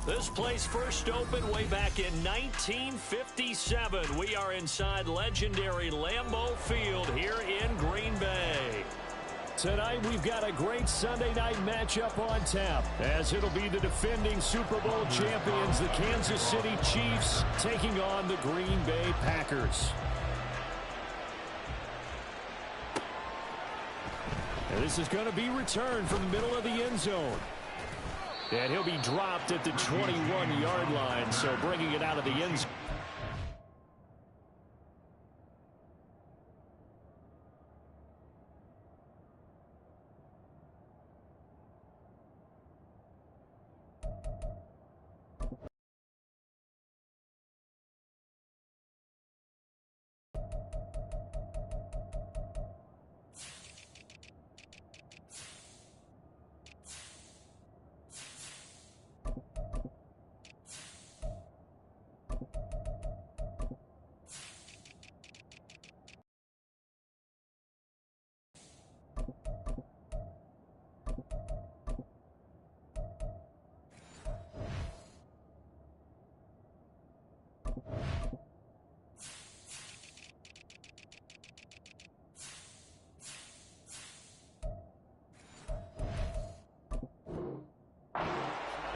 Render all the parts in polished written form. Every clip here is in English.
This place first opened way back in 1957. We are inside legendary Lambeau Field here in Green Bay. Tonight we've got a great Sunday night matchup on tap, as it'll be the defending Super Bowl champions, the Kansas City Chiefs, taking on the Green Bay Packers. And this is going to be returned from the middle of the end zone. And he'll be dropped at the 21-yard line, so bringing it out of the end zone.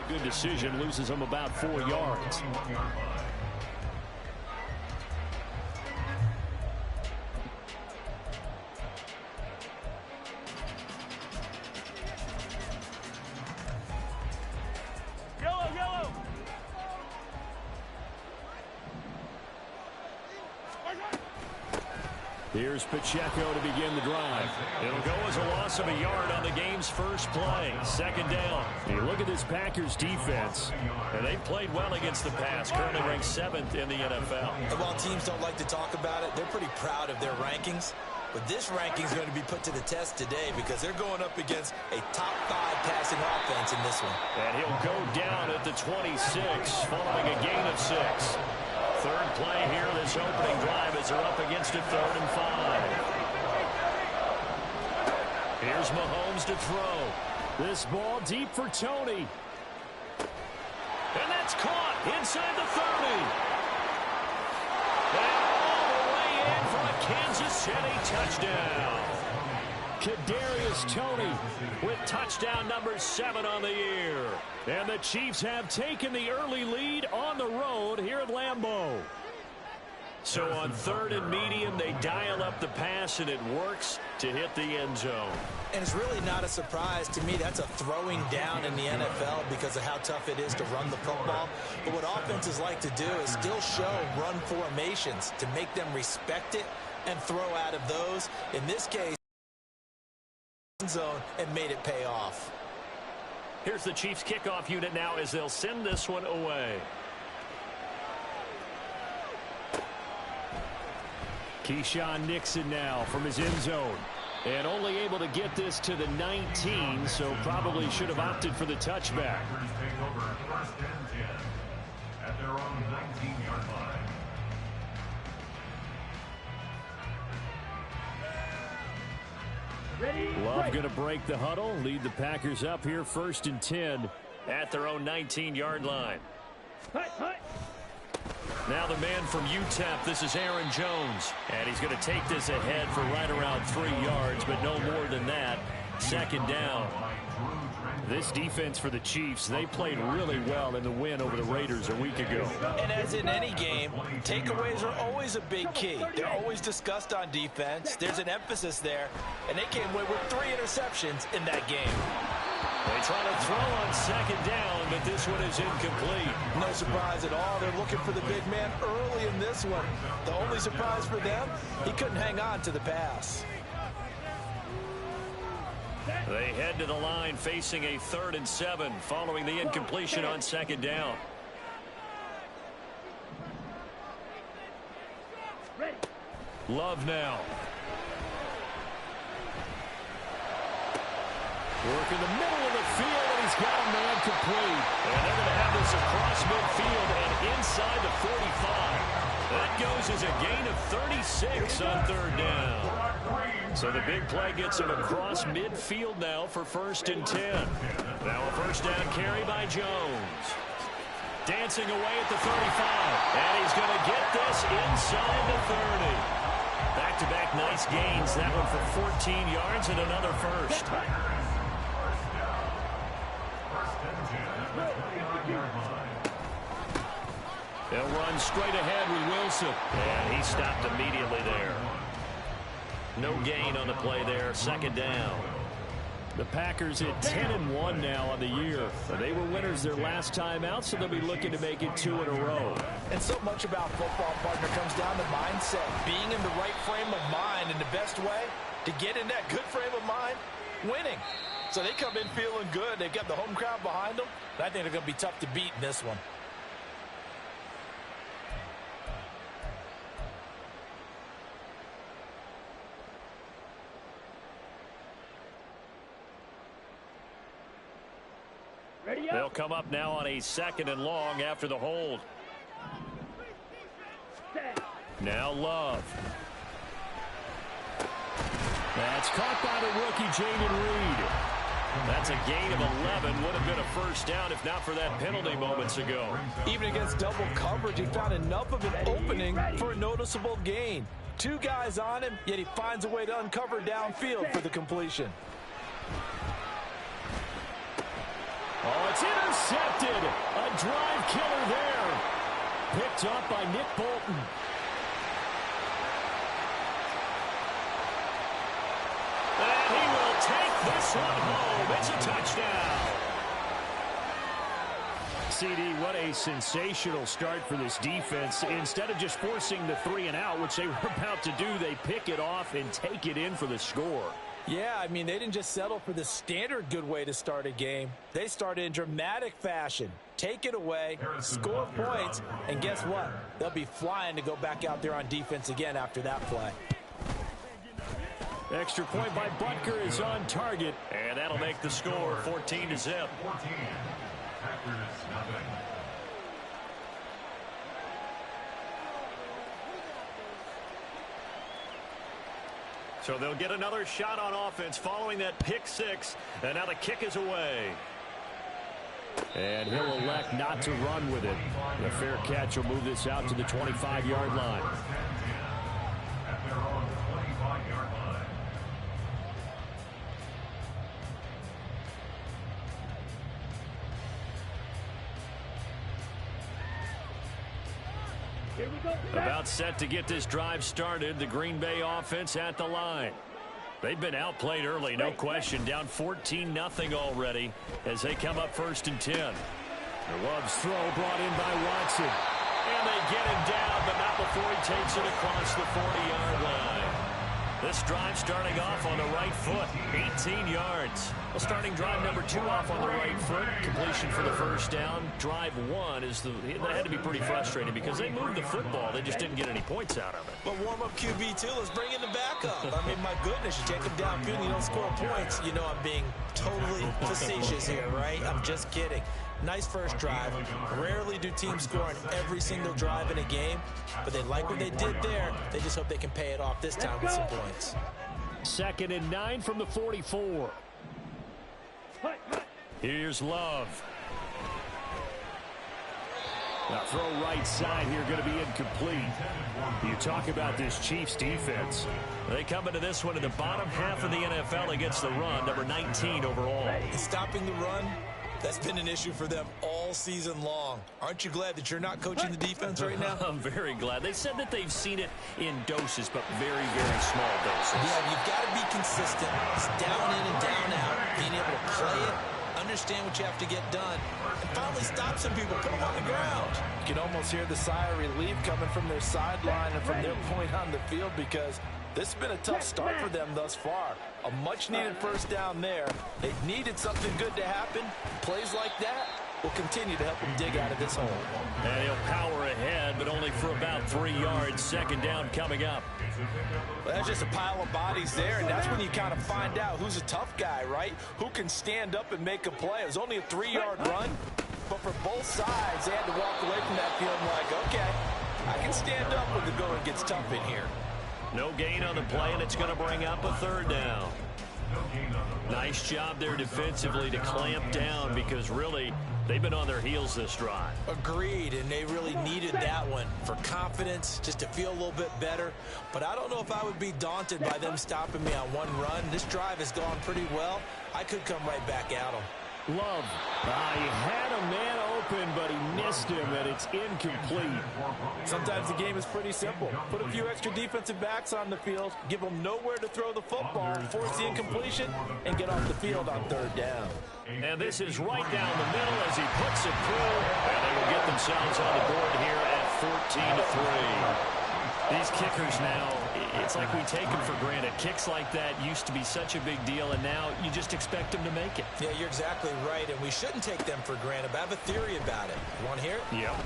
Good decision, loses him about 4 yards. Yellow. Here's Pacheco to begin the drive. It'll go as a loss of a yard on the game's first play. Second down. You look at this Packers defense, and they've played well against the pass, currently ranked 7th in the NFL. And while teams don't like to talk about it, they're pretty proud of their rankings. But this ranking is going to be put to the test today because they're going up against a top 5 passing offense in this one. And he'll go down at the 26 following a gain of 6. Third play here, this opening drive as they're up against it, 3rd and 5. Here's Mahomes to throw. This ball deep for Tony. And that's caught inside the 30. And all the way in for a Kansas City touchdown. Kadarius Toney with touchdown number 7 on the year. And the Chiefs have taken the early lead on the road here at Lambeau. So on 3rd and medium, they dial up the pass, and it works to hit the end zone. And it's really not a surprise to me. That's a throwing down in the NFL because of how tough it is to run the football. But what offenses like to do is still show run formations to make them respect it and throw out of those. In this case, zone and made it pay off. Here's the Chiefs kickoff unit now as they'll send this one away. Keyshawn Nixon now from his end zone. And only able to get this to the 19, so probably should have opted for the touchback. Take over 1st and 10 at their own 19-yard line. Love going to break the huddle, lead the Packers up here 1st and 10 at their own 19-yard line. Now the man from UTEP, this is Aaron Jones. And he's going to take this ahead for right around 3 yards, but no more than that. 2nd down. This defense for the Chiefs, they played really well in the win over the Raiders a week ago. And as in any game, takeaways are always a big key. They're always discussed on defense. There's an emphasis there, and they came away with 3 interceptions in that game. They try to throw on 2nd down, but this one is incomplete. No surprise at all. They're looking for the big man early in this one. The only surprise for them, he couldn't hang on to the pass. They head to the line facing a 3rd and 7 following the incompletion on 2nd down. Love now. Work in the middle of the field, and he's got a man complete. And they're going to have this across midfield and inside the 45. That goes as a gain of 36 on 3rd down. So the big play gets him across midfield now for 1st and 10. Now a 1st down carry by Jones. dancing away at the 35. And he's going to get this inside the 30. Back-to-back nice gains. That one for 14 yards and another first. They'll run straight ahead with Wilson. And he stopped immediately there. No gain on the play there. Second down. The Packers at 10-1 now on the year. They were winners their last time out, so they'll be looking to make it 2 in a row. And so much about football, partner, comes down to mindset. Being in the right frame of mind, and the best way to get in that good frame of mind, winning. So they come in feeling good. They've got the home crowd behind them. I think they're going to be tough to beat in this one. They'll come up now on a 2nd and long after the hold. Now Love. That's caught by the rookie Jaden Reed. That's a gain of 11. Would have been a first down if not for that penalty moments ago. Even against double coverage, he found enough of an opening for a noticeable gain. 2 guys on him, yet he finds a way to uncover downfield for the completion. Oh, it's intercepted. A drive killer there. Picked up by Nick Bolton. And he will take this one home. It's a touchdown. CD, what a sensational start for this defense. Instead of just forcing the 3 and out, which they were about to do, they pick it off and take it in for the score. Yeah, I mean, they didn't just settle for the standard good way to start a game. They started in dramatic fashion. Take it away, score points, and guess what? They'll be flying to go back out there on defense again after that play. Extra point by Butker is on target, and that'll make the score 14-0. 14. Packers nothing. So they'll get another shot on offense following that pick 6. And now the kick is away. And he'll elect not to run with it. The fair catch will move this out to the 25-yard line. At their own 25-yard line. About set to get this drive started. The Green Bay offense at the line. They've been outplayed early, no question. Down 14-0 already as they come up 1st and 10. The Love's throw brought in by Watson. And they get him down, but not before he takes it across the 40-yard line. This drive starting off on the right foot, 18 yards. Well, starting drive number 2 off on the right foot. Completion for the first down. Drive 1 is that had to be pretty frustrating because they moved the football. They just didn't get any points out of it. But warm-up QB, too. Let's bring in the backup. I mean, my goodness, you take him downfield and you don't score points. You know I'm being totally facetious here, right? I'm just kidding. Nice first drive. Rarely do teams score on every single drive in a game, but they like what they did there. They just hope they can pay it off this time with some points. 2nd and 9 from the 44. Here's Love. Now throw right side here going to be incomplete. You talk about this Chiefs defense. They come into this one in the bottom half of the NFL against the run, number 19 overall. Stopping the run, that's been an issue for them all season long. Aren't you glad that you're not coaching the defense right now? I'm very glad. They said that they've seen it in doses, but very, very small doses. Yeah, you've got to be consistent. It's down in and down out. Being able to play it, understand what you have to get done, and finally stop some people, put them on the ground. You can almost hear the sigh of relief coming from their sideline and from their point on the field because this has been a tough start for them thus far. A much-needed first down there. They needed something good to happen. Plays like that will continue to help them dig out of this hole. And he'll power ahead, but only for about 3 yards. 2nd down coming up. Well, that's just a pile of bodies there, and that's when you kind of find out who's a tough guy, right? Who can stand up and make a play. It was only a 3-yard run, but for both sides, they had to walk away from that feeling like, okay, I can stand up when the going gets tough in here. No gain on the play, and it's going to bring up a 3rd down. Nice job there defensively to clamp down because really They've been on their heels this drive. Agreed, and they really needed that one for confidence, just to feel a little bit better. But I don't know if I would be daunted by them stopping me on one run. This drive has gone pretty well. I could come right back at them. Love. He had a man open, but he missed him, and it's incomplete. Sometimes the game is pretty simple. Put a few extra defensive backs on the field, give them nowhere to throw the football, force the incompletion, and get off the field on third down. And this is right down the middle as he puts it through, and they will get themselves on the board here at 14-3. These kickers now, it's like we take them for granted. Kicks like that used to be such a big deal, and now you just expect them to make it. Yeah, you're exactly right, and we shouldn't take them for granted, but I have a theory about it. You want to hear it? Yeah.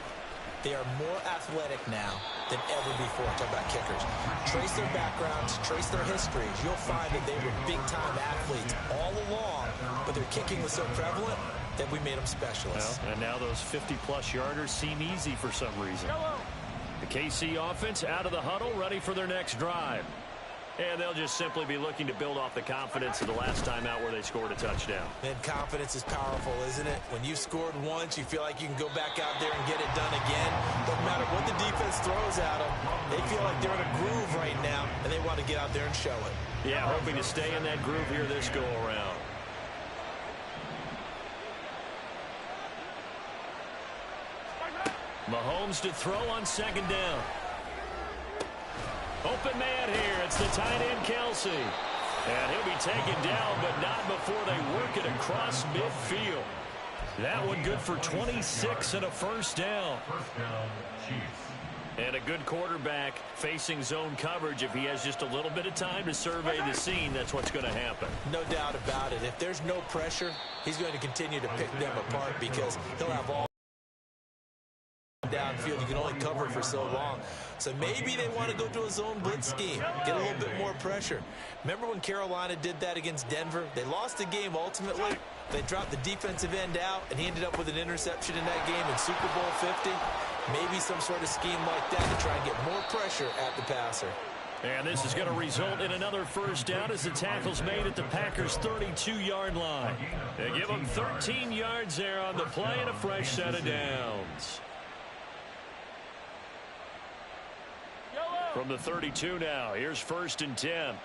They are more athletic now than ever before. Talk about kickers. Trace their backgrounds, trace their histories. You'll find that they were big-time athletes all along, but their kicking was so prevalent that we made them specialists. Well, and now those 50-plus yarders seem easy for some reason. The KC offense out of the huddle, ready for their next drive. And they'll just simply be looking to build off the confidence of the last time out where they scored a touchdown. And confidence is powerful, isn't it? When you've scored once, you feel like you can go back out there and get it done again. Doesn't matter what the defense throws at them. They feel like they're in a groove right now, and they want to get out there and show it. Yeah, hoping to stay in that groove here this go-around. Mahomes to throw on second down. Open man here. It's the tight end, Kelsey. And he'll be taken down, but not before they work it across midfield. That one good for 26 and a first down. First down, Chiefs. And a good quarterback facing zone coverage. If he has just a little bit of time to survey the scene, that's what's going to happen. No doubt about it. If there's no pressure, he's going to continue to pick them apart because he'll have all downfield. You can only cover for so long. So maybe they want to go to a zone blitz scheme, get a little bit more pressure. Remember when Carolina did that against Denver? They lost the game ultimately. They dropped the defensive end out, and he ended up with an interception in that game in Super Bowl 50. Maybe some sort of scheme like that to try and get more pressure at the passer. And this is going to result in another first down as the tackle's made at the Packers' 32-yard line. They give them 13 yards there on the play and a fresh set of downs. From the 32 now, here's 1st and 10.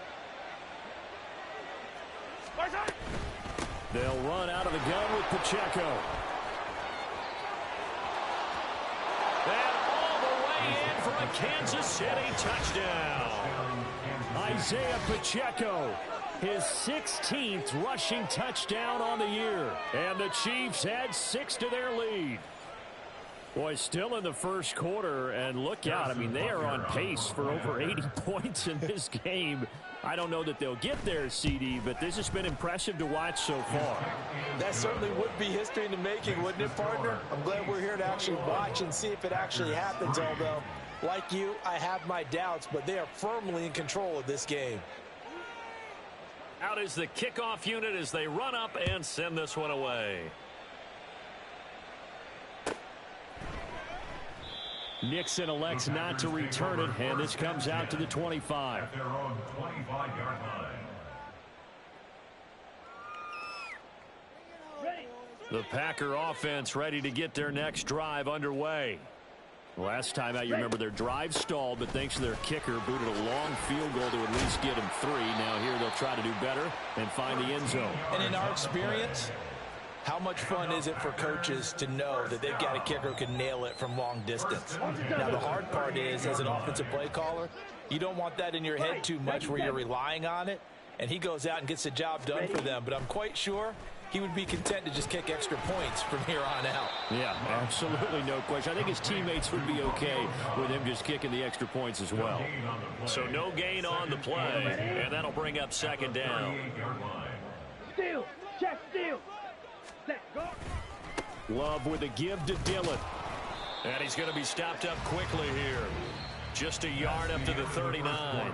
They'll run out of the gun with Pacheco. And all the way in for a Kansas City touchdown. Isaiah Pacheco, his 16th rushing touchdown on the year. And the Chiefs add 6 to their lead. Boy, still in the first quarter, and look out. I mean, they are on pace for over 80 points in this game. I don't know that they'll get there, CD, but this has been impressive to watch so far. That certainly would be history in the making, wouldn't it, partner? I'm glad we're here to actually watch and see if it actually happens, although, like you, I have my doubts, but they are firmly in control of this game. Out is the kickoff unit as they run up and send this one away. Nixon elects not to return it, and this comes out to the 25. At their own 25-yard line. The Packer offense ready to get their next drive underway. Last time out, you remember their drive stalled, but thanks to their kicker, booted a long field goal to at least get them 3. Now here they'll try to do better and find the end zone. And in our experience, how much fun is it for coaches to know that they've got a kicker who can nail it from long distance? Now, the hard part is, as an offensive play caller, you don't want that in your head too much where you're relying on it, and he goes out and gets the job done for them. But I'm quite sure he would be content to just kick extra points from here on out. Yeah, absolutely no question. I think his teammates would be okay with him just kicking the extra points as well. So no gain on the play, and that'll bring up second down. Steal, check, steal. Love with a give to Dillon. And he's going to be stopped up quickly here. Just a yard up to the 39.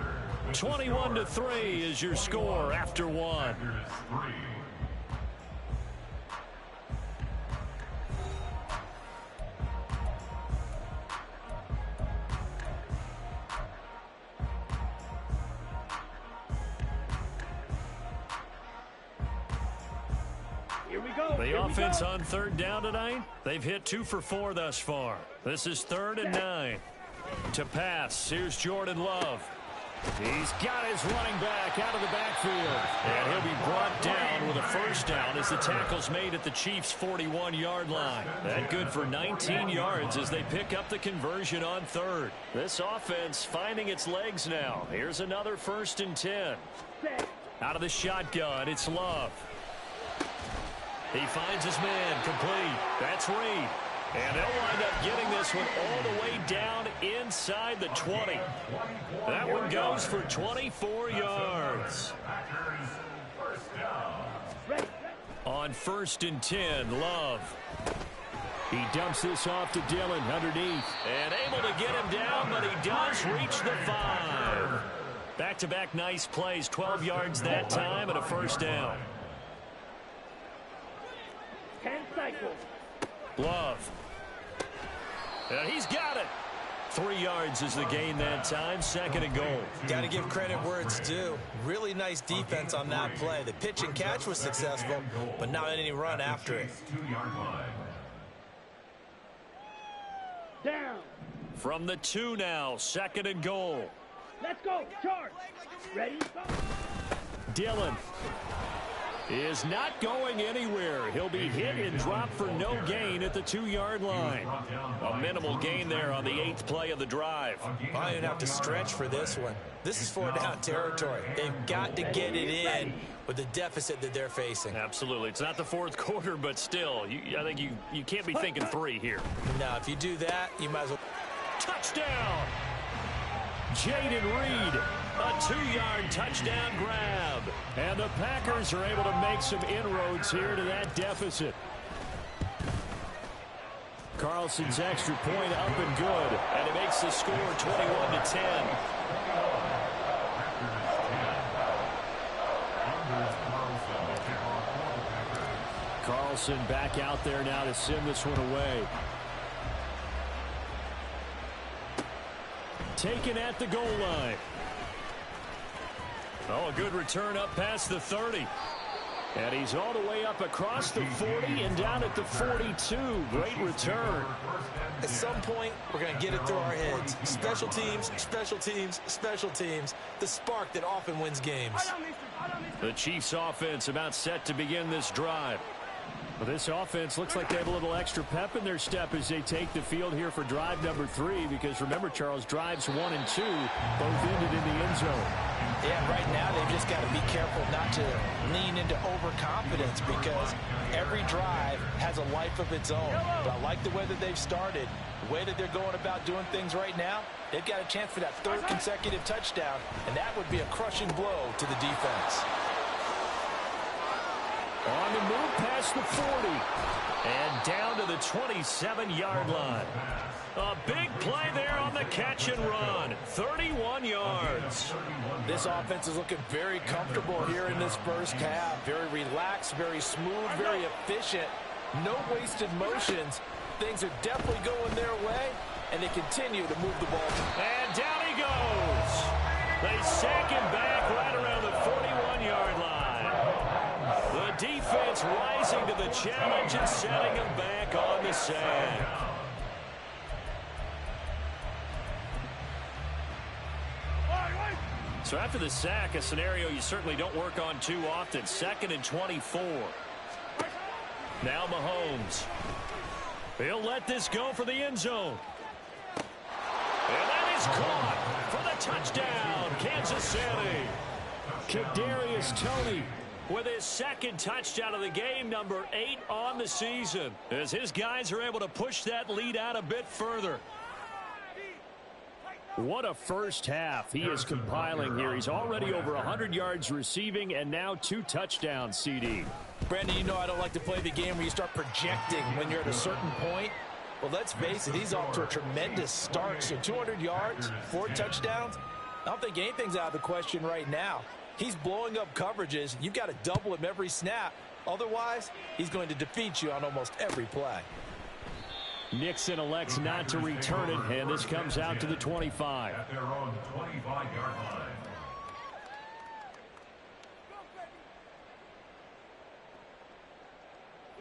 21-3 is your score after 1. Here we go. The offense on third down tonight, they've hit 2 for 4 thus far. This is 3rd and 9. To pass, here's Jordan Love. He's got his running back out of the backfield. And he'll be brought down with a first down as the tackle's made at the Chiefs' 41-yard line. That good for 19 yards as they pick up the conversion on third. This offense finding its legs now. Here's another 1st and 10. Out of the shotgun, it's Love. He finds his man complete. That's Reed. And they'll wind up getting this one all the way down inside the 20. That one goes for 24 yards. On 1st and 10, Love. He dumps this off to Dillon underneath. And able to get him down, but he does reach the 5. Back-to-back nice plays, 12 yards that time and a first down. 10 cycles. Love. And he's got it. 3 yards is the gain that time. 2nd and goal. Got to give credit where it's due. Really nice defense on that play. The pitch and catch was successful, but not any run after it. Down. From the 2 now. 2nd and goal. Let's go. Charge. Ready? Go. Dillon is not going anywhere. He'll be hit and dropped for no gain at the 2-yard line. A minimal gain there on the 8th play of the drive. I don't have to stretch for this one. This is 4-down territory. They've got to get it in with the deficit that they're facing. Absolutely. It's not the 4th quarter, but still, I think you can't be thinking 3 here. Now, if you do that, you might as well. Touchdown! Jaden Reed, a 2-yard touchdown grab. And the Packers are able to make some inroads here to that deficit. Carlson's extra point up and good. And it makes the score 21-10. Carlson back out there now to send this one away. Taken at the goal line. Oh, a good return up past the 30. And he's all the way up across the 40 and down at the 42. Great return. At some point, we're going to get it through our heads. Special teams, special teams, special teams. The spark that often wins games. The Chiefs offense about set to begin this drive. Well, this offense looks like they have a little extra pep in their step as they take the field here for drive number 3. Because remember, Charles, drives 1 and 2 both ended in the end zone. Yeah, right now they've just got to be careful not to lean into overconfidence because every drive has a life of its own. But I like the way that they've started, the way that they're going about doing things right now. They've got a chance for that 3rd consecutive touchdown, and that would be a crushing blow to the defense. On the move past the 40 and down to the 27-yard line. A big play there on the catch and run. 31 yards. This offense is looking very comfortable here in this first half. Very relaxed, very smooth, very efficient. No wasted motions. Things are definitely going their way, and they continue to move the ball. And down he goes. They sack him back right around the 41-yard line. The defense rising to the challenge and setting him back on the sack. So after the sack, a scenario you certainly don't work on too often. 2nd and 24. Now Mahomes. He'll let this go for the end zone. And that is caught for the touchdown, Kansas City. Kadarius Toney with his 2nd touchdown of the game, number 8 on the season, as his guys are able to push that lead out a bit further. What a first half he is compiling here. He's already over 100 yards receiving and now 2 touchdowns, CD. Brandon, you know I don't like to play the game where you start projecting when you're at a certain point. Well, let's face it, he's off to a tremendous start. So 200 yards, 4 touchdowns. I don't think anything's out of the question right now. He's blowing up coverages. You've got to double him every snap. Otherwise, he's going to defeat you on almost every play. Nixon elects not to return it, and this comes out to the 25. At their own 25-yard line.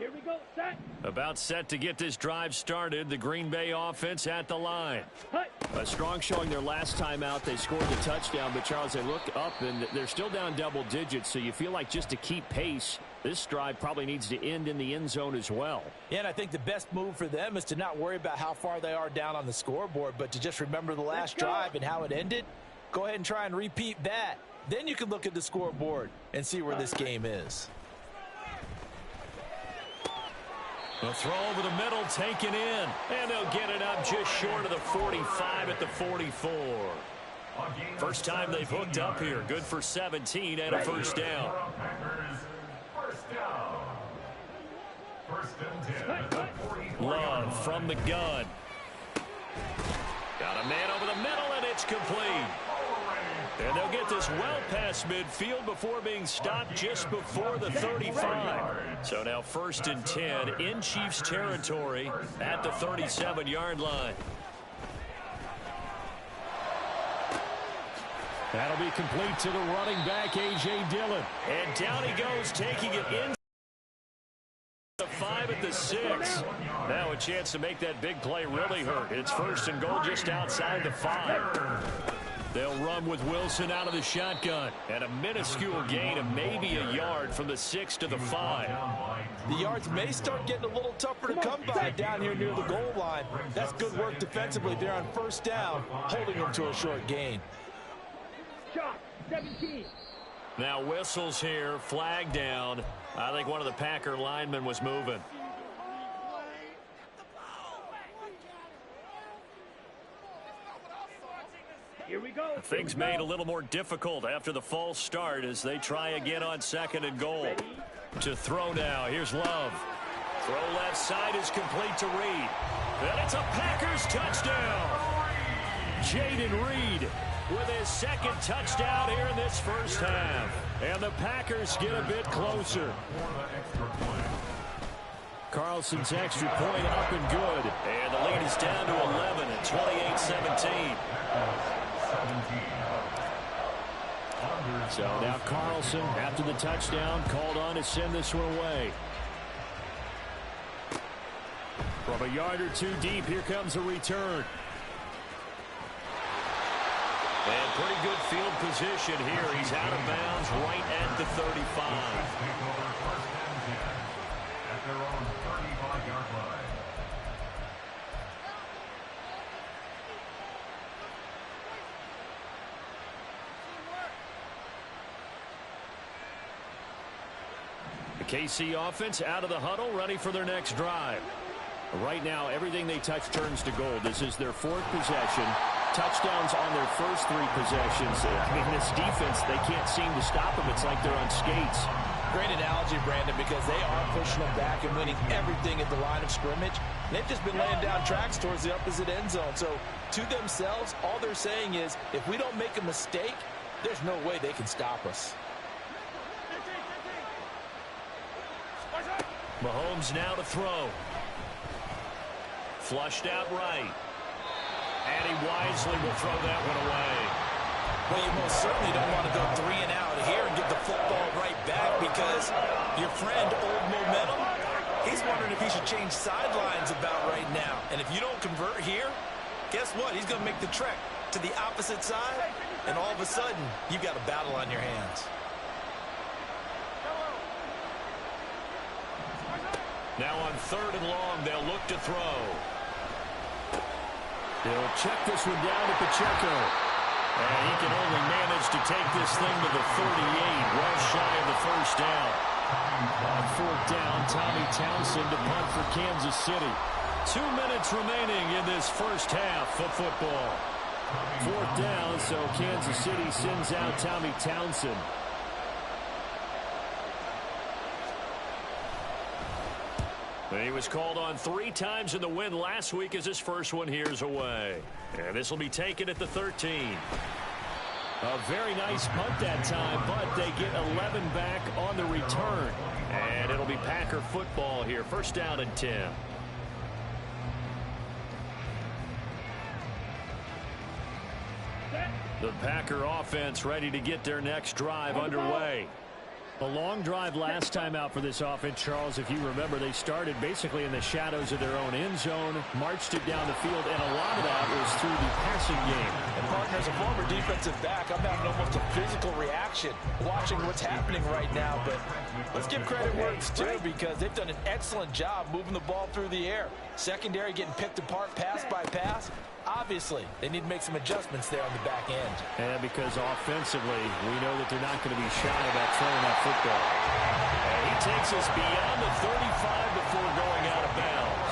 Here we go. Set. About set to get this drive started. The Green Bay offense at the line. Hut. A strong showing their last time out. They scored the touchdown, but Charles, they look up and they're still down double digits, so you feel like just to keep pace, this drive probably needs to end in the end zone as well. Yeah, and I think the best move for them is to not worry about how far they are down on the scoreboard, but to just remember the last drive and how it ended. Go ahead and try and repeat that. Then you can look at the scoreboard and see where this game is. A throw over the middle, taken in, and they'll get it up just short of the 45 at the 44. First time they've hooked up here. Good for 17 and a first down. Love from the gun. Got a man over the middle, and it's complete. And they'll get this well past midfield before being stopped just before the 35. So now 1st and 10 in Chiefs territory at the 37-yard line. That'll be complete to the running back, A.J. Dillon. And down he goes, taking it in. The 5 at the 6. Now a chance to make that big play really hurt. It's 1st and goal just outside the 5. They'll run with Wilson out of the shotgun. And a minuscule gain of maybe a yard from the 6 to the 5. The yards may start getting a little tougher to come by down here near the goal line. That's good work defensively there on 1st down, holding them to a short gain. Shot. 17. Now whistles here, flag down. I think one of the Packer linemen was moving. Here we go. Things made a little more difficult after the false start as they try again on 2nd and goal. To throw now. Here's Love. Throw left side is complete to Reed. And it's a Packers touchdown. Jaden Reed with his 2nd touchdown here in this first half. And the Packers get a bit closer. Carlson's extra point up and good. And the lead is down to 11 at 28-17. So now Carlson, after the touchdown, called on to send this one away. From a yard or two deep, here comes a return. And pretty good field position here. He's out of bounds right at the 35. At their own 35-yard line. The KC offense out of the huddle, ready for their next drive. Right now, everything they touch turns to gold. This is their 4th possession. Touchdowns on their first 3 possessions. I mean, this defense, they can't seem to stop them. It's like they're on skates. Great analogy, Brandon, because they are pushing them back and winning everything at the line of scrimmage. They've just been laying down tracks towards the opposite end zone. So to themselves, all they're saying is, if we don't make a mistake, there's no way they can stop us. Mahomes now to throw. Flushed out right. And he wisely will throw that one away. Well, you most certainly don't want to go 3 and out here and get the football right back because your friend, Old Momentum, he's wondering if he should change sidelines about right now. And if you don't convert here, guess what? He's going to make the trek to the opposite side, and all of a sudden, you've got a battle on your hands. Now on 3rd and long, they'll look to throw. He'll check this one down to Pacheco. And he can only manage to take this thing to the 38, well shy of the first down. On 4th down, Tommy Townsend to punt for Kansas City. 2 minutes remaining in this first half of football. 4th down, so Kansas City sends out Tommy Townsend. He was called on 3 times in the win last week as his first one here's away. And this will be taken at the 13. A very nice punt that time, but they get 11 back on the return. And it'll be Packer football here. 1st down and 10. The Packer offense ready to get their next drive underway. A long drive last time out for this offense, Charles. If you remember, they started basically in the shadows of their own end zone, marched it down the field, and a lot of that was through the passing game. And partner, as a former defensive back, I'm having almost a physical reaction watching what's happening right now. But let's give credit where it's due, because they've done an excellent job moving the ball through the air. Secondary getting picked apart pass by pass. Obviously, they need to make some adjustments there on the back end. And because offensively, we know that they're not going to be shy about throwing that football. And he takes us beyond the 35 before going out of bounds.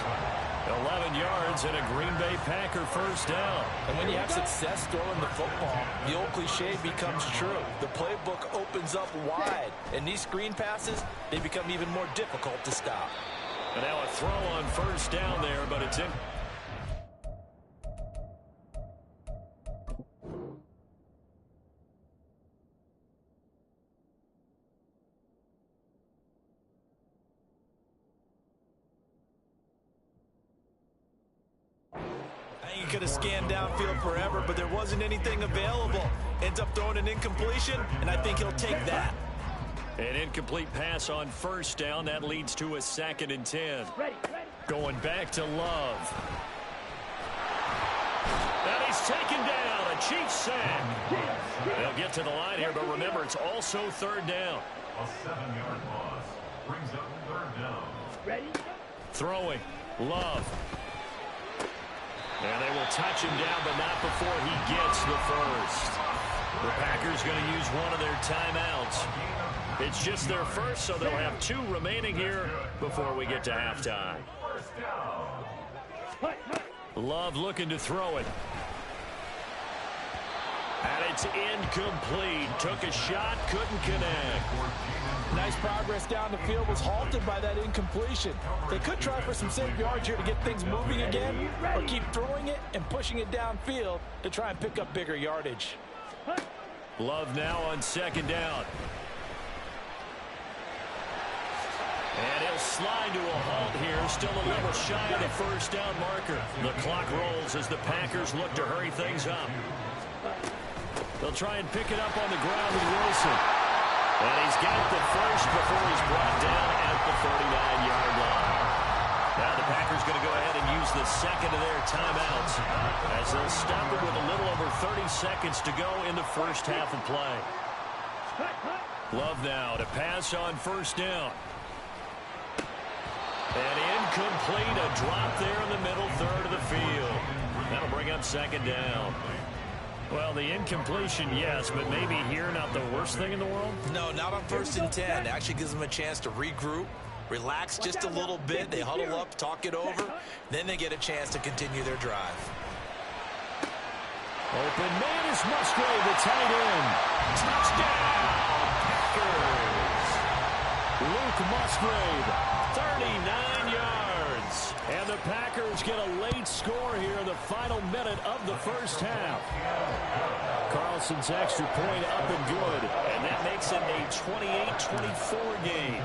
11 yards and a Green Bay Packer first down. And when you have success throwing the football, the old cliche becomes true. The playbook opens up wide. And these screen passes, they become even more difficult to stop. And now a throw on first down there, but it's in. He could have scanned downfield forever, but there wasn't anything available. Ends up throwing an incompletion, and I think he'll take that. An incomplete pass on first down. That leads to a 2nd and 10. Ready. Going back to Love. And he's taken down. A Chiefs sack. They'll get to the line here, but remember, it's also 3rd down. A 7-yard loss brings up 3rd down. Ready. Throwing. Love. And they will touch him down, but not before he gets the first. The Packers going to use one of their timeouts. It's just their first, so they'll have 2 remaining here before we get to halftime. Love looking to throw it. And it's incomplete. Took a shot, couldn't connect. Nice progress down the field, was halted by that incompletion. They could try for some safe yards here to get things moving again, or keep throwing it and pushing it downfield to try and pick up bigger yardage. Love now on 2nd down. And he'll slide to a halt here, still a little shy of the first down marker. The clock rolls as the Packers look to hurry things up. They'll try and pick it up on the ground with Wilson. And he's got the first before he's brought down at the 39-yard line. Now the Packers going to go ahead and use the 2nd of their timeouts as they'll stop it with a little over 30 seconds to go in the first half of play. Love now to pass on first down. And incomplete, a drop there in the middle third of the field. That'll bring up 2nd down. Well, the incompletion, yes, but maybe here not the worst thing in the world? No, not on 1st and 10. It actually gives them a chance to regroup, relax just a little bit. They huddle up, talk it over. Then they get a chance to continue their drive. Open man is Musgrave, the tight end. Touchdown! Packers! Luke Musgrave, 39 yards. And the Packers get a late score here in the final minute of the first half. Carlson's extra point up and good. And that makes it a 28-24 game.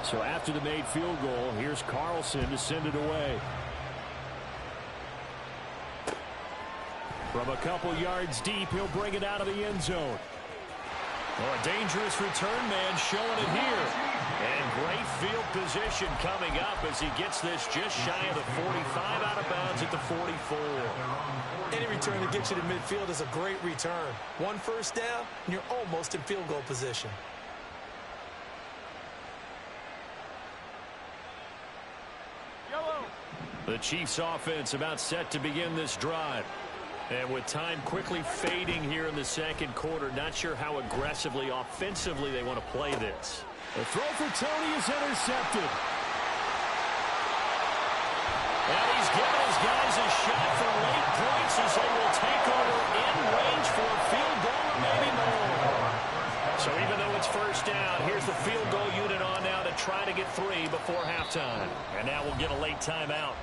So after the made field goal, here's Carlson to send it away. From a couple yards deep, he'll bring it out of the end zone. Oh, a dangerous return man showing it here. And great field position coming up as he gets this just shy of the 45, out of bounds at the 44. Any return that gets you to midfield is a great return. 1 first down, and you're almost in field goal position. The Chiefs offense about set to begin this drive. And with time quickly fading here in the 2nd quarter, not sure how aggressively, offensively they want to play this. The throw for Tony is intercepted. And he's giving his guys a shot for late points as they will take over in range for a field goal or maybe more. So even though it's first down, here's the field goal unit on now to try to get 3 before halftime. And now we'll get a late timeout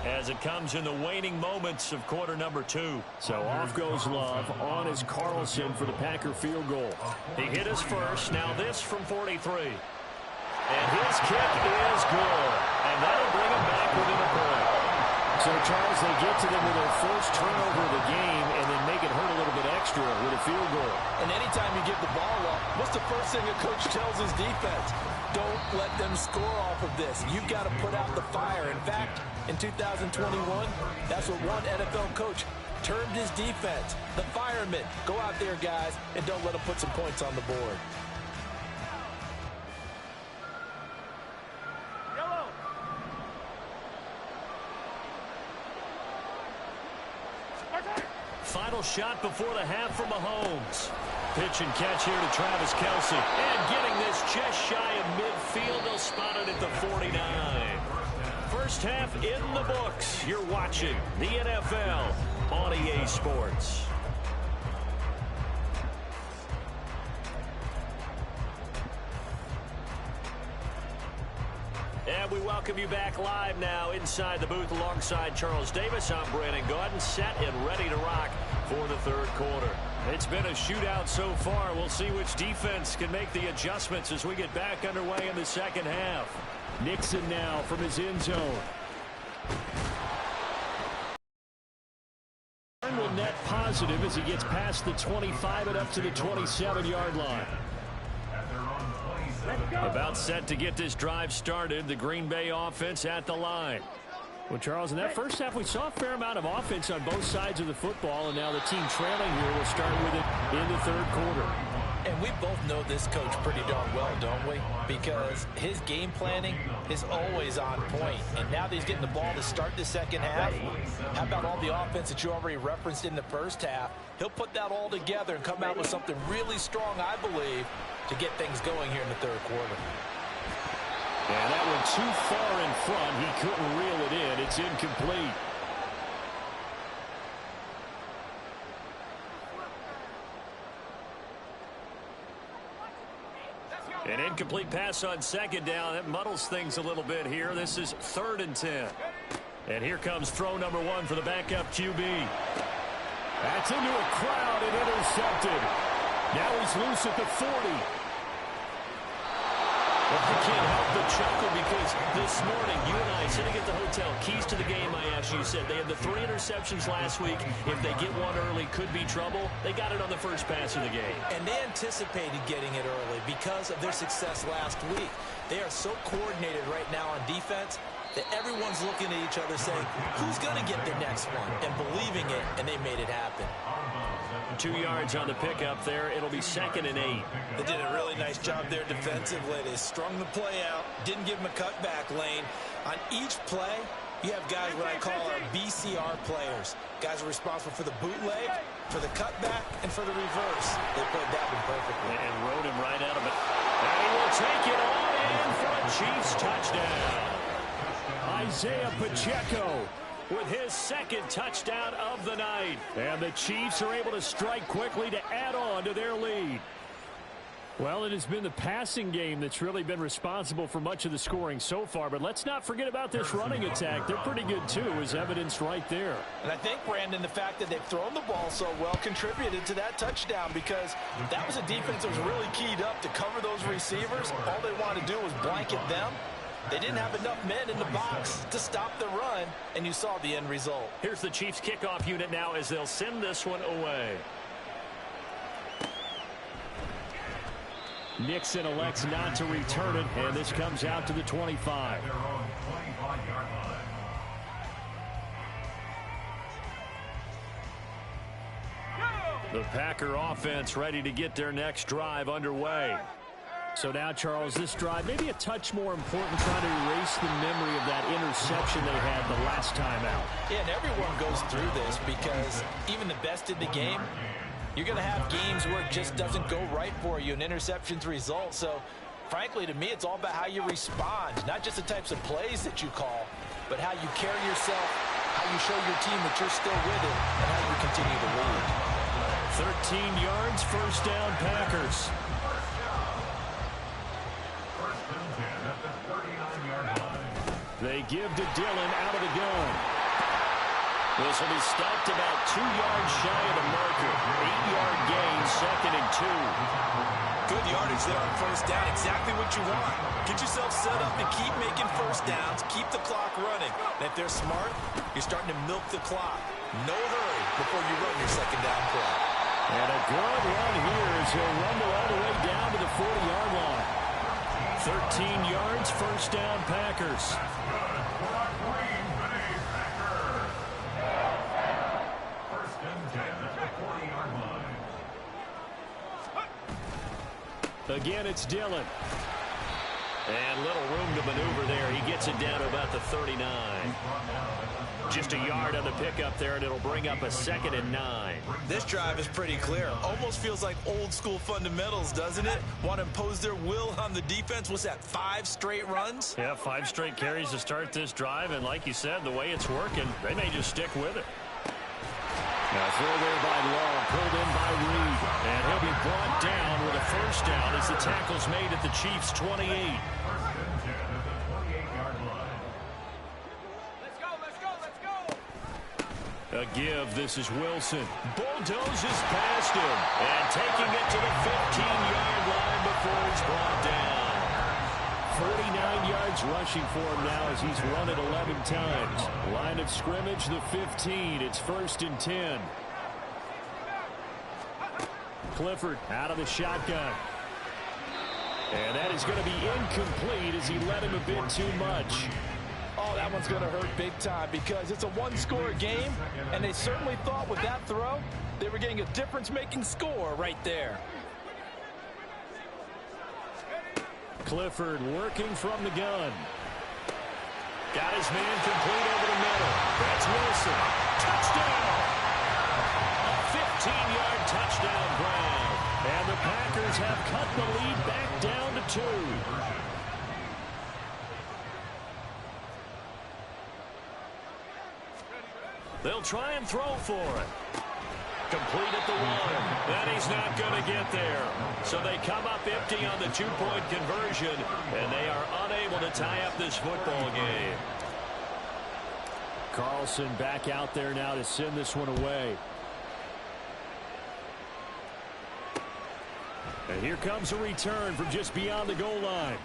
as it comes in the waning moments of quarter number 2. So off goes Love. On is Carlson for the Packer field goal. He hit his first. Now this from 43. And his kick is good. And that'll bring him back within a point. So, Charles, they get to them with their first turnover of the game and then make it hurt a little bit extra with a field goal. And anytime you give the ball up, what's the first thing a coach tells his defense? Don't let them score off of this. You've got to put out the fire. In fact, in 2021, that's what one NFL coach termed his defense. The firemen. Go out there, guys, and don't let them put some points on the board. Final shot before the half from Mahomes. Pitch and catch here to Travis Kelce. And getting this just shy of midfield. They'll spot it at the 49. First half in the books. You're watching the NFL on EA Sports. And we welcome you back live now inside the booth alongside Charles Davis. I'm Brandon Gaudin, set and ready to rock for the third quarter. It's been a shootout so far. We'll see which defense can make the adjustments as we get back underway in the second half. Nixon now from his end zone. Will net positive as he gets past the 25 and up to the 27-yard line. About set to get this drive started. The Green Bay offense at the line. Well, Charles, in that first half, we saw a fair amount of offense on both sides of the football, and now the team trailing here will start with it in the third quarter. And we both know this coach pretty darn well, don't we? Because his game planning is always on point. And now that he's getting the ball to start the second half, how about all the offense that you already referenced in the first half? He'll put that all together and come out with something really strong, I believe, to get things going here in the third quarter. And that one too far in front. He couldn't reel it in. It's incomplete. An incomplete pass on second down. That muddles things a little bit here. This is 3rd and 10. And here comes throw number 1 for the backup QB. That's into a crowd and intercepted. Now he's loose at the 40. Well, I can't help but chuckle because this morning, you and I, sitting at the hotel, keys to the game, I asked you, said they had the 3 interceptions last week. If they get one early, could be trouble. They got it on the first pass of the game. And they anticipated getting it early because of their success last week. They are so coordinated right now on defense that everyone's looking at each other saying, who's going to get the next one? And believing it, and they made it happen. 2 yards on the pickup there. It'll be 2nd and 8. They did a really nice job there defensively. They strung the play out, didn't give them a cutback lane. On each play, you have guys what I call our BCR players. Guys are responsible for the bootleg, for the cutback, and for the reverse. They played that one perfectly. And rode him right out of it. And he will take it on in for a Chiefs touchdown. Isaiah Pacheco with his 2nd touchdown of the night. And the Chiefs are able to strike quickly to add on to their lead. Well, it has been the passing game that's really been responsible for much of the scoring so far. But let's not forget about this running attack. They're pretty good, too, as evidenced right there. And I think, Brandon, the fact that they've thrown the ball so well contributed to that touchdown because that was a defense that was really keyed up to cover those receivers. All they wanted to do was blanket them. They didn't have enough men in the box to stop the run, and you saw the end result. Here's the Chiefs kickoff unit now as they'll send this one away. Nixon elects not to return it, and this comes out to the 25. The Packer offense ready to get their next drive underway. So now, Charles, this drive maybe a touch more important, trying to erase the memory of that interception they had the last time out. Yeah, and everyone goes through this because even the best in the game, you're going to have games where it just doesn't go right for you, and interceptions result. So, frankly, to me, it's all about how you respond, not just the types of plays that you call, but how you carry yourself, how you show your team that you're still with it, and how you continue to lead. 13 yards, first down, Packers. They give to Dillon out of the gun. This will be stopped about 2 yards shy of the marker. 8-yard gain, 2nd and 2. Good yardage there on first down. Exactly what you want. Get yourself set up and keep making first downs. Keep the clock running. And if they're smart, you're starting to milk the clock. No hurry before you run your second down play. And a good run here as he'll rumble all the way down to the 40-yard line. 13 yards, first down, Packers. First and 10 at the 40-yard line. Again, it's Dillon. And little room to maneuver there. He gets it down to about the 39. Just a yard on the pickup there, and it'll bring up a 2nd and 9. This drive is pretty clear. Almost feels like old school fundamentals, doesn't it? Want to impose their will on the defense. What's that, 5 straight runs? Yeah, 5 straight carries to start this drive, and like you said, the way it's working, they may just stick with it. Now throw there by Long, pulled in by Reed, and he'll be brought down with a first down as the tackle's made at the Chiefs' 28. First and 10 at the 28-yard line. A give, this is Wilson. Bulldozes past him, and taking it to the 15-yard line before he's brought down. 49 yards rushing for him now as he's run it 11 times. Line of scrimmage, the 15. It's 1st and 10. Clifford out of the shotgun. And that is going to be incomplete as he let him a bit too much. Oh, that one's going to hurt big time because it's a one-score game, and they certainly thought with that throw they were getting a difference-making score right there. Clifford working from the gun. Got his man complete over the middle. That's Wilson. Touchdown! A 15-yard touchdown ground. And the Packers have cut the lead back down to 2. They'll try and throw for it. Complete at the 1. And he's not going to get there. So they come up empty on the 2-point conversion, and they are unable to tie up this football game. Carlson back out there now to send this one away. And here comes a return from just beyond the goal line.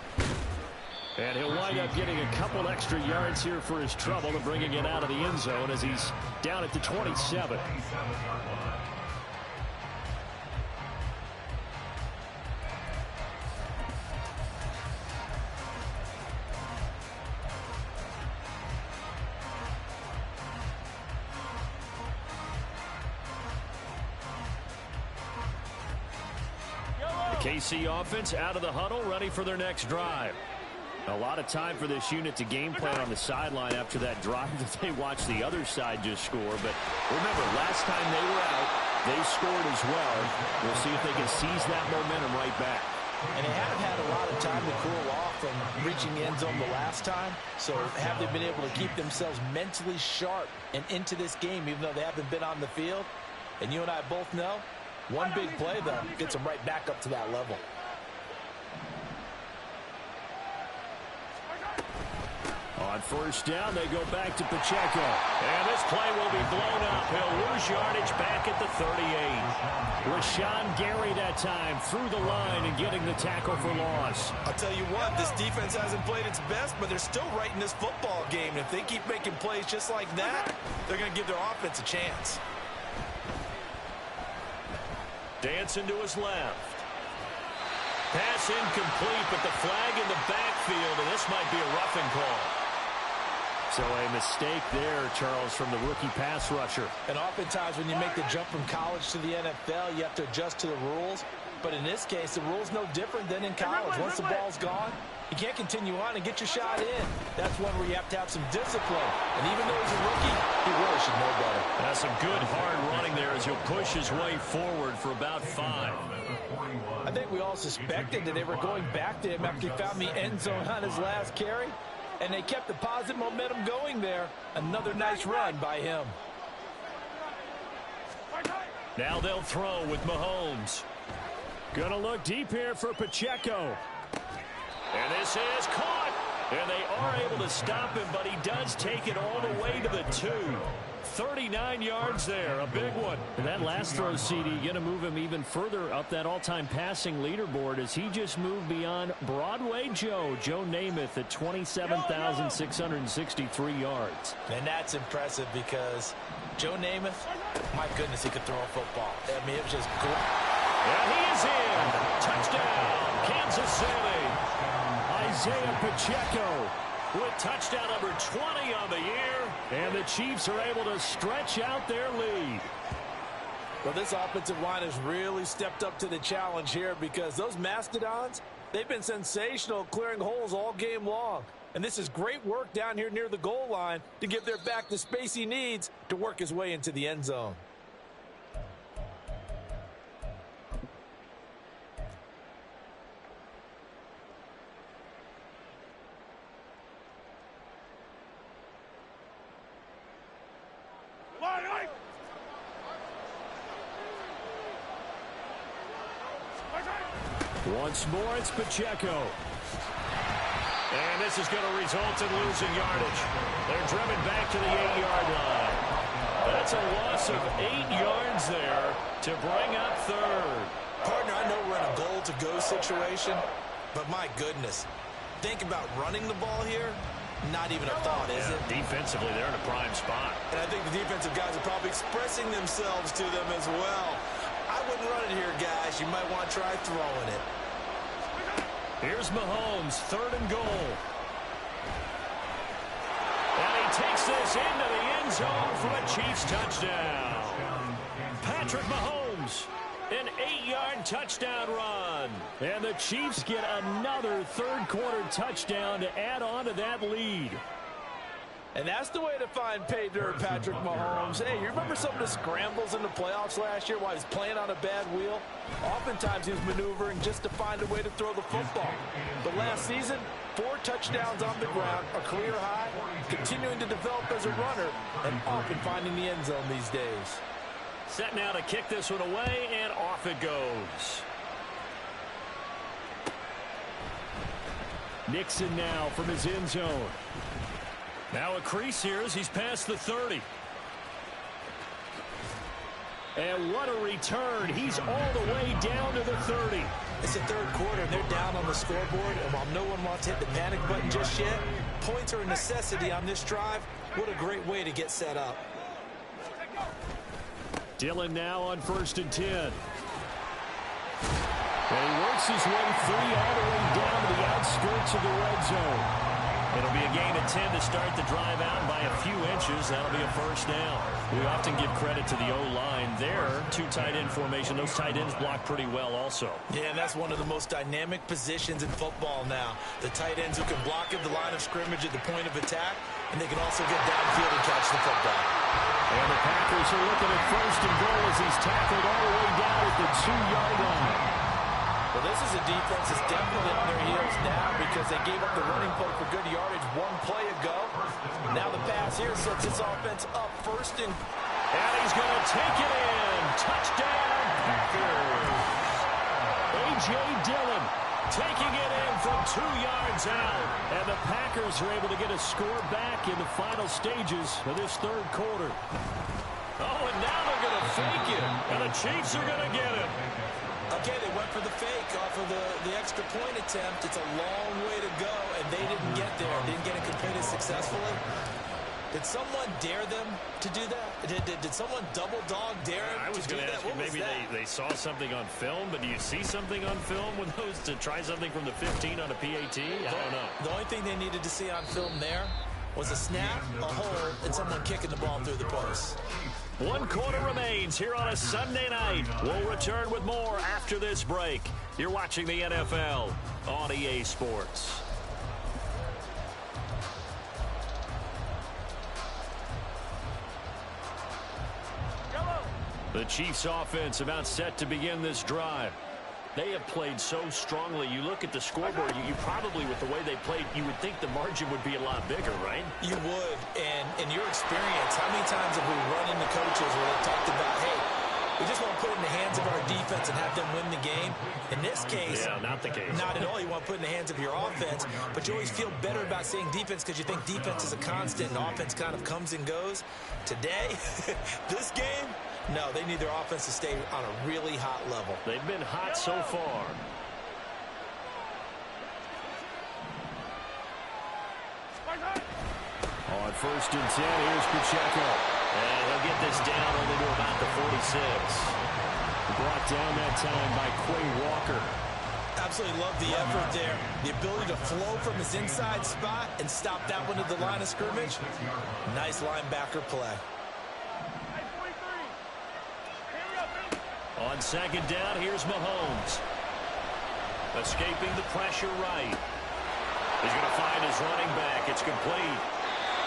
And he'll wind up getting a couple extra yards here for his trouble and bringing it out of the end zone as he's down at the 27. The KC offense out of the huddle, ready for their next drive. A lot of time for this unit to game plan on the sideline after that drive that they watched the other side just score. But remember, last time they were out, they scored as well. We'll see if they can seize that momentum right back. And they haven't had a lot of time to cool off from reaching the end zone the last time. So have they been able to keep themselves mentally sharp and into this game, even though they haven't been on the field? And you and I both know, one big play, though, gets them right back up to that level. On first down, they go back to Pacheco. And this play will be blown up. He'll lose yardage back at the 38. Rashawn Gary that time through the line and getting the tackle for loss. I'll tell you what, this defense hasn't played its best, but they're still right in this football game. And if they keep making plays just like that, they're going to give their offense a chance. Dancing to his left. Pass incomplete, but the flag in the backfield, and this might be a roughing call. So a mistake there, Charles, from the rookie pass rusher. And oftentimes when you make the jump from college to the NFL, you have to adjust to the rules. But in this case, the rule's no different than in college. Once the ball's gone, you can't continue on and get your shot in. That's one where you have to have some discipline. And even though he's a rookie, he really should know better. That's some good hard running there as he'll push his way forward for about 5. I think we all suspected that they were going back to him after he found the end zone on his last carry. And they kept the positive momentum going there. Another nice run by him. Now they'll throw with Mahomes. Gonna look deep here for Pacheco. And this is caught. And they are able to stop him, but he does take it all the way to the 2. 39 yards there, a big one. And that last throw, CD, going to move him even further up that all-time passing leaderboard as he just moved beyond Broadway Joe Namath at 27,663 yards. And that's impressive because Joe Namath, my goodness, he could throw a football. I mean, it was just good. And he is in. Touchdown, Kansas City. Isaiah Pacheco with touchdown number 20 on the year, and the Chiefs are able to stretch out their lead. Well, this offensive line has really stepped up to the challenge here because those Mastodons, they've been sensational clearing holes all game long. And this is great work down here near the goal line to give their back the space he needs to work his way into the end zone. Once more, it's Pacheco. And this is going to result in losing yardage. They're driven back to the 8-yard line. That's a loss of 8 yards there to bring up third. Partner, I know we're in a goal-to-go situation, but my goodness, think about running the ball here. Not even a thought, is it? Defensively, they're in a prime spot. And I think the defensive guys are probably expressing themselves to them as well. I wouldn't run it here, guys. You might want to try throwing it. Here's Mahomes, 3rd and goal. And he takes this into the end zone for a Chiefs touchdown. Patrick Mahomes, an 8-yard touchdown run. And the Chiefs get another third-quarter touchdown to add on to that lead. And that's the way to find pay dirt, Patrick Mahomes. Hey, you remember some of the scrambles in the playoffs last year while he was playing on a bad wheel? Oftentimes he was maneuvering just to find a way to throw the football. But last season, 4 touchdowns on the ground, a career high, continuing to develop as a runner, and often finding the end zone these days. Set now to kick this one away, and off it goes. Nixon now from his end zone. Now a crease here as he's past the 30. And what a return. He's all the way down to the 30. It's the third quarter, and they're down on the scoreboard. And while no one wants to hit the panic button just yet, points are a necessity on this drive. What a great way to get set up. Dillon now on 1st and 10. And he works his way free all the way down to the outskirts of the red zone. It'll be a gain of 10 to start the drive out by a few inches. That'll be a first down. We often give credit to the O-line there. 2 tight end formation. Those tight ends block pretty well also. Yeah, and that's one of the most dynamic positions in football now. The tight ends who can block at the line of scrimmage at the point of attack, and they can also get downfield and catch the football. And the Packers are looking at 1st and goal as he's tackled all the way down at the 2-yard line. Well, this is a defense that's definitely on their heels now because they gave up the running play for good yardage 1 play ago. Now the pass here sets this offense up 1st and... And he's going to take it in. Touchdown, Packers. A.J. Dillon taking it in from 2 yards out. And the Packers are able to get a score back in the final stages of this third quarter. Oh, and now they're going to fake it. And the Chiefs are going to get it. Okay, they went for the fake off of the extra point attempt. It's a long way to go, and they didn't get there. Didn't get it completed successfully. Did someone dare them to do that? Did someone double dog dare them I was to do going to that? ask you, maybe they saw something on film, but do you see something on film with those to try something from the 15 on a PAT? I don't know. The only thing they needed to see on film there was a snap, a hole, and someone kicking the ball through the post. 1 quarter remains here on a Sunday night. We'll return with more after this break. You're watching the NFL on EA Sports. The Chiefs offense about set to begin this drive. They have played so strongly. You look at the scoreboard, you probably, with the way they played, you would think the margin would be a lot bigger, right? You would. And in your experience, how many times have we run into coaches where they talked about, hey, We just want to put it in the hands of our defense and have them win the game. In this case, yeah, not the case. Not at all. You want to put it in the hands of your offense, but you always feel better about saying defense because you think defense is a constant and offense kind of comes and goes. Today, this game, no, they need their offense to stay on a really hot level. They've been hot so far. On 1st and 10, here's Pacheco. And he'll get this down only to about the 46. Brought down that time by Quay Walker. Absolutely love the effort there. The ability to flow from his inside spot and stop that one at the line of scrimmage. Nice linebacker play. On 2nd down, here's Mahomes. Escaping the pressure right. He's going to find his running back. It's complete.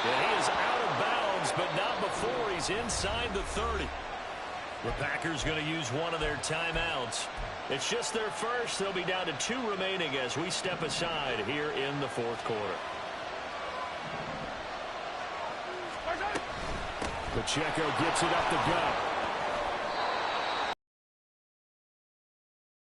Yeah, he is out of bounds, but not before he's inside the 30. The Packers going to use one of their timeouts. It's just their first. They'll be down to 2 remaining as we step aside here in the 4th quarter. Pacheco gets it up the gut.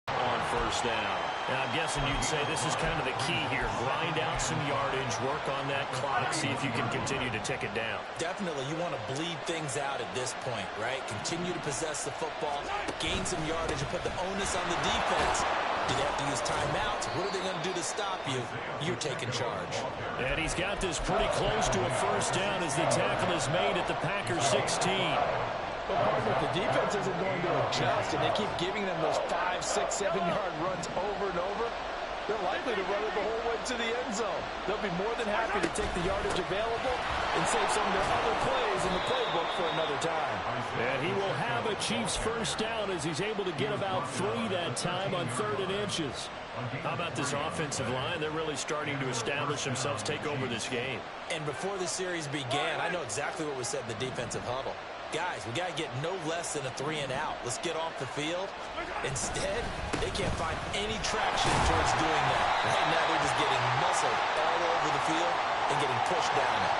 On 1st down. Now, I'm guessing you'd say this is kind of the key here. Grind out some yardage, work on that clock, see if you can continue to tick it down. Definitely, you want to bleed things out at this point, right? Continue to possess the football, gain some yardage, and put the onus on the defense. Do they have to use timeouts? What are they going to do to stop you? You're taking charge. And he's got this pretty close to a 1st down as the tackle is made at the Packers 16. But partner, the defense isn't going to adjust, and they keep giving them those 5, 6, 7-yard runs over and over. They're likely to run it the whole way to the end zone. They'll be more than happy to take the yardage available and save some of their other plays in the playbook for another time. And he will have a Chiefs 1st down as he's able to get about 3 that time on 3rd and inches. How about this offensive line? They're really starting to establish themselves, take over this game. And before the series began, I know exactly what was said in the defensive huddle. Guys, we got to get no less than a 3 and out. Let's get off the field. Instead, they can't find any traction towards doing that. Right now, they're just getting muscled all over the field and getting pushed down it.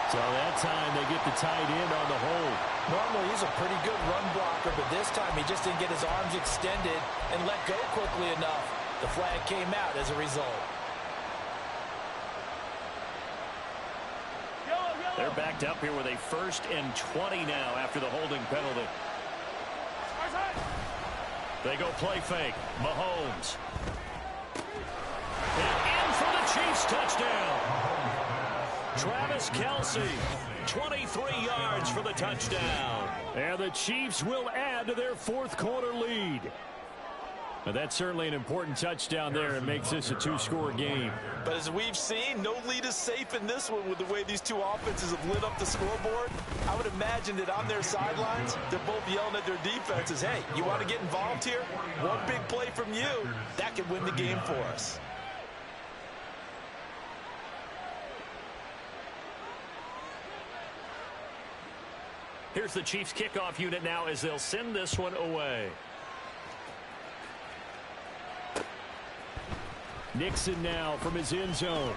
So that time, they get the tight end on the hold. Normally, he's a pretty good run blocker, but this time he just didn't get his arms extended and let go quickly enough. The flag came out as a result. They're backed up here with a 1st and 20 now after the holding penalty. They go play fake. Mahomes. And in for the Chiefs touchdown. Travis Kelce, 23 yards for the touchdown. And the Chiefs will add to their 4th quarter lead. But that's certainly an important touchdown there. It makes this a 2-score game. But as we've seen, no lead is safe in this one with the way these 2 offenses have lit up the scoreboard. I would imagine that on their sidelines, they're both yelling at their defenses, hey, you want to get involved here? One big play from you, that could win the game for us. Here's the Chiefs kickoff unit now as they'll send this one away. Nixon now from his end zone.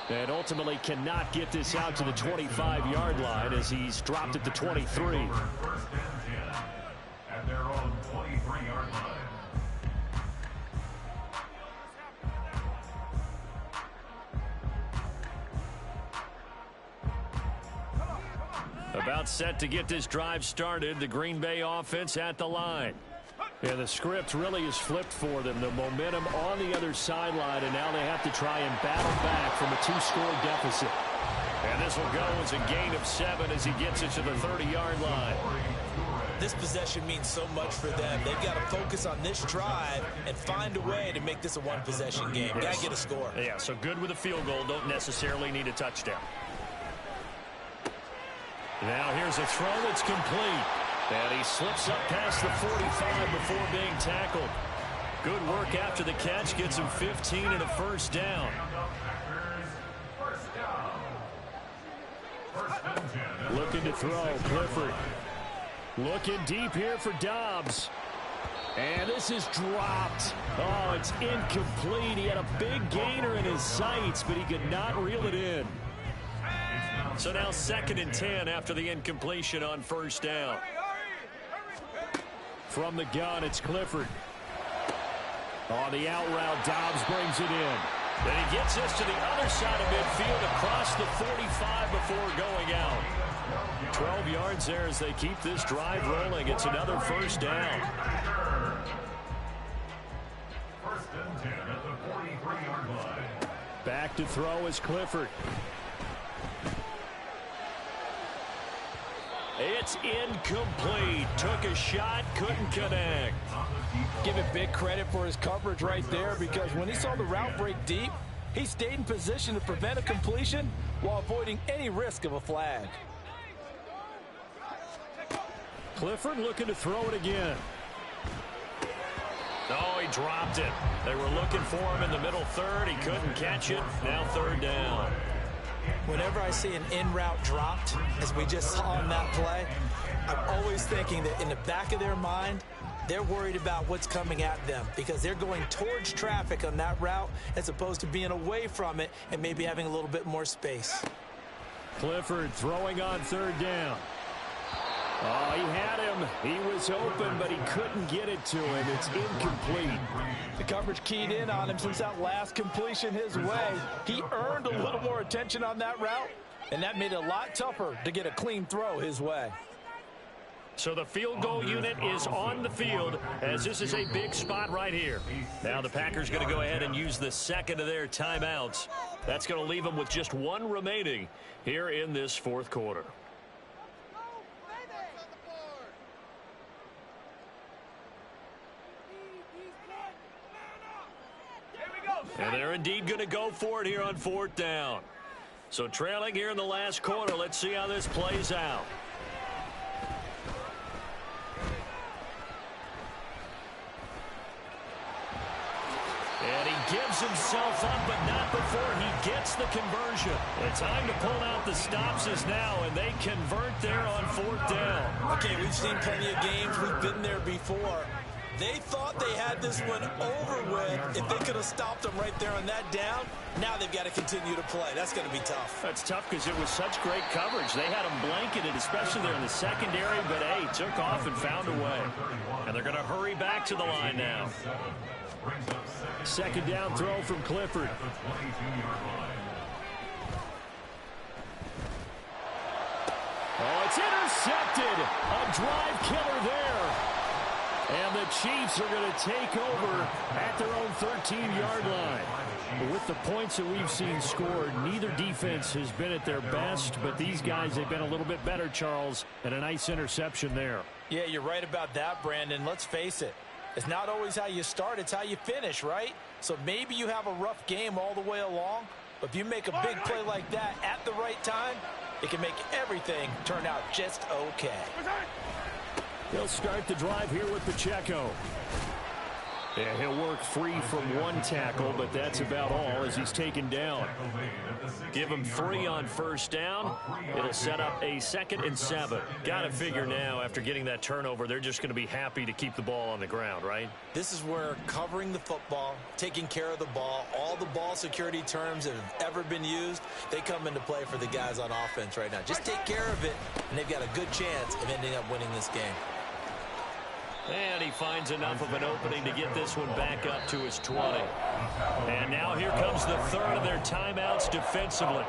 And ultimately cannot get this out to the 25-yard line as he's dropped at the 23. 1st and 10 at their own 23-yard line. About set to get this drive started. The Green Bay offense at the line. Yeah, the script really is flipped for them. The momentum on the other sideline, and now they have to try and battle back from a 2-score deficit. And this will go as a gain of 7 as he gets it to the 30-yard line. This possession means so much for them. They've got to focus on this drive and find a way to make this a 1-possession game. Yes. Got to get a score. Yeah, so good with a field goal. Don't necessarily need a touchdown. Now here's a throw that's complete. And he slips up past the 45 before being tackled. Good work after the catch. Gets him 15 and a 1st down. Looking to throw. Clifford. Looking deep here for Dobbs. And this is dropped. Oh, it's incomplete. He had a big gainer in his sights, but he could not reel it in. So now 2nd and 10 after the incompletion on 1st down. From the gun, it's Clifford. On the out route, Dobbs brings it in. Then he gets this to the other side of midfield across the 45 before going out. 12 yards there as they keep this drive rolling. It's another first down. First and 10 at the 43-yard line. Back to throw is Clifford. It's incomplete. Took a shot, couldn't connect. Give it big credit for his coverage right there, because when he saw the route break deep, he stayed in position to prevent a completion while avoiding any risk of a flag. Clifford looking to throw it again. Oh, he dropped it. They were looking for him in the middle third. He couldn't catch it. Now third down. Whenever I see an in-route dropped, as we just saw on that play, I'm always thinking that in the back of their mind, they're worried about what's coming at them because they're going towards traffic on that route as opposed to being away from it and maybe having a little bit more space. Clifford throwing on third down. Oh, he had him. He was open, but he couldn't get it to him. It's incomplete. The coverage keyed in on him since that last completion his way. He earned a little more attention on that route, and that made it a lot tougher to get a clean throw his way. So the field goal unit is on the field as this is a big spot right here. Now the Packers going to go ahead and use the second of their timeouts. That's going to leave them with just one remaining here in this fourth quarter. And they're indeed going to go for it here on fourth down. So trailing here in the last quarter, let's see how this plays out. And he gives himself up, but not before he gets the conversion. The time to pull out the stops is now, and they convert there on fourth down. Okay, we've seen plenty of games. We've been there before. They thought they had this one over with. If they could have stopped them right there on that down, now they've got to continue to play. That's going to be tough. That's tough because it was such great coverage. They had them blanketed, especially there in the secondary, but, hey, took off and found a way. And they're going to hurry back to the line now. Second down throw from Clifford. Oh, it's intercepted. A drive killer there. And the Chiefs are going to take over at their own 13-yard line. With the points that we've seen scored, neither defense has been at their best, but these guys have been a little bit better, Charles, and a nice interception there. Yeah, you're right about that, Brandon. Let's face it. It's not always how you start, it's how you finish, right? So maybe you have a rough game all the way along, but if you make a big play like that at the right time, it can make everything turn out just okay. They'll start the drive here with Pacheco. Yeah, he'll work free from one tackle, but that's about all as he's taken down. Give him 3 on first down. It'll set up a 2nd and 7. Got to figure now, after getting that turnover, they're just going to be happy to keep the ball on the ground, right? This is where covering the football, taking care of the ball, all the ball security terms that have ever been used, they come into play for the guys on offense right now. Just take care of it, and they've got a good chance of ending up winning this game. And he finds enough of an opening to get this one back up to his 20. And now here comes the third of their timeouts defensively.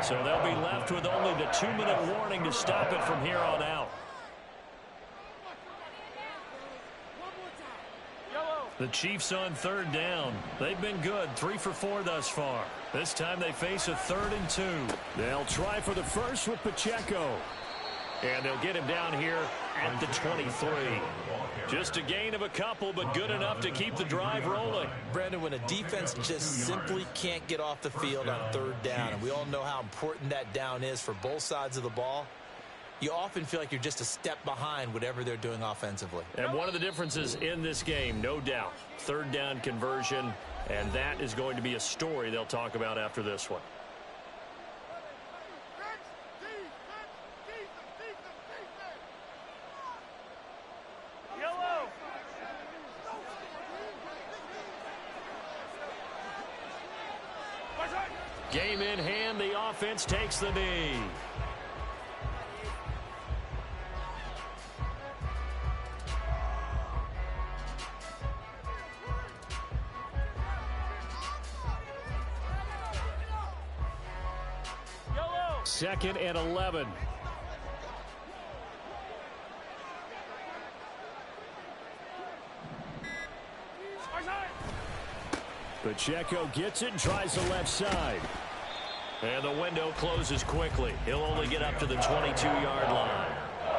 So they'll be left with only the 2-minute warning to stop it from here on out. The Chiefs on third down. They've been good, 3 for 4 thus far. This time they face a 3rd and 2. They'll try for the first with Pacheco. And they'll get him down here at the 23. Just a gain of a couple, but good enough to keep the drive rolling. Brandon, when a defense just simply can't get off the field on third down, and we all know how important that down is for both sides of the ball, you often feel like you're just a step behind whatever they're doing offensively. And one of the differences in this game, no doubt, third down conversion, and that is going to be a story they'll talk about after this one. Game in hand, the offense takes the knee. 2nd and 11. Pacheco gets it and tries the left side. And the window closes quickly. He'll only get up to the 22-yard line.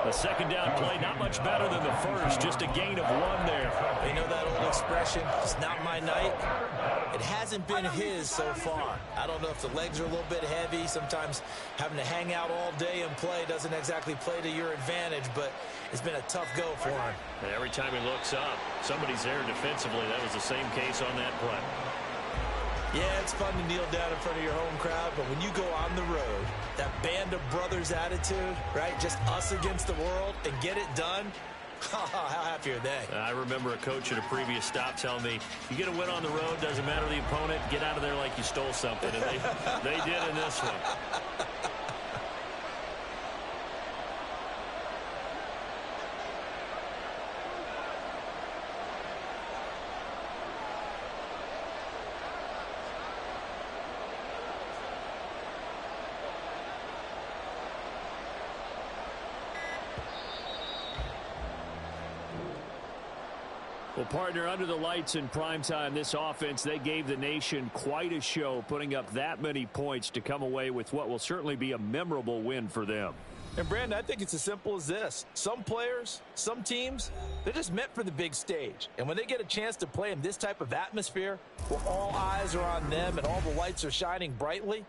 The second down play, not much better than the first, just a gain of 1 there. You know that old expression, it's not my night? It hasn't been his so far. I don't know if the legs are a little bit heavy. Sometimes having to hang out all day and play doesn't exactly play to your advantage, but it's been a tough go for him. And every time he looks up, somebody's there defensively. That was the same case on that play. Yeah, it's fun to kneel down in front of your home crowd, but when you go on the road, that band of brothers attitude, right, just us against the world, and get it done, how happy are they? I remember a coach at a previous stop telling me, you get a win on the road, doesn't matter the opponent, get out of there like you stole something. And they did in this one. Well, partner, under the lights in primetime, this offense, they gave the nation quite a show, putting up that many points to come away with what will certainly be a memorable win for them. And, Brandon, I think it's as simple as this. Some players, some teams, they're just meant for the big stage. And when they get a chance to play in this type of atmosphere, where all eyes are on them and all the lights are shining brightly,